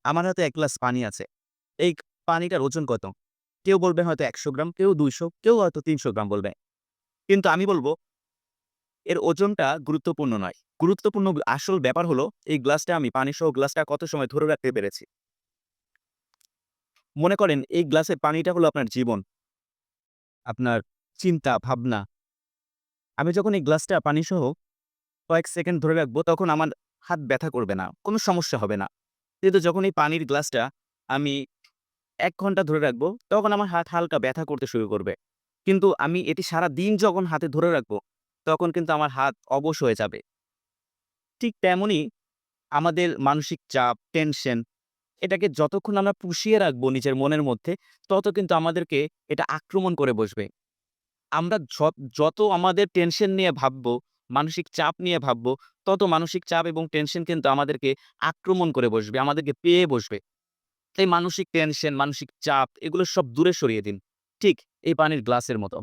আমার হাতে ১ গ্লাস পানি আছে। এই পানিটার ওজন কত? কেউ বলবে হয়তো ১০০ গ্রাম, কেউ ২০০, কেউ হয়তো ৩০০ গ্রাম বলবে। কিন্তু আমি বলব এর ওজনটা গুরুত্বপূর্ণ নয়। গুরুত্বপূর্ণ আসল ব্যাপার হলো এই গ্লাসটা আমি পানিসহ গ্লাসটা কত সময় ধরে রাখতে পেরেছি। মনে করেন এই গ্লাসের পানিটা হলো আপনার জীবন, আপনার চিন্তা, ভাবনা। আমি যখন এই গ্লাসটা পানিসহ কয়েক সেকেন্ড ধরে রাখবো তখন আমার হাত ব্যথা করবে না। কোনো সমস্যা হবে না। কিন্তু যখন এই পানির গ্লাসটা আমি ১ ঘন্টা ধরে রাখবো, তখন আমার হাত হালকা ব্যথা করতে শুরু করবে। কিন্তু আমি এটি সারাদিন যখন হাতে ধরে রাখবো, তখন কিন্তু আমার হাত অবশ হয়ে যাবে। ঠিক তেমনই আমাদের মানসিক চাপ, টেনশন এটাকে যতক্ষণ আমরা পুষিয়ে রাখবো নিজের মনের মধ্যে, তত কিন্তু আমাদেরকে এটা আক্রমণ করে বসবে। আমরা যত আমাদের টেনশন নিয়ে ভাববো, মানসিক চাপ নিয়ে ভাববো, তত মানসিক চাপ এবং টেনশন কিন্তু আমাদেরকে আক্রমণ করে বসবে, আমাদেরকে পেয়ে বসবে। তাই মানসিক টেনশন, মানসিক চাপ এগুলো সব দূরে সরিয়ে দিন। ঠিক এই পানির গ্লাসের মতো।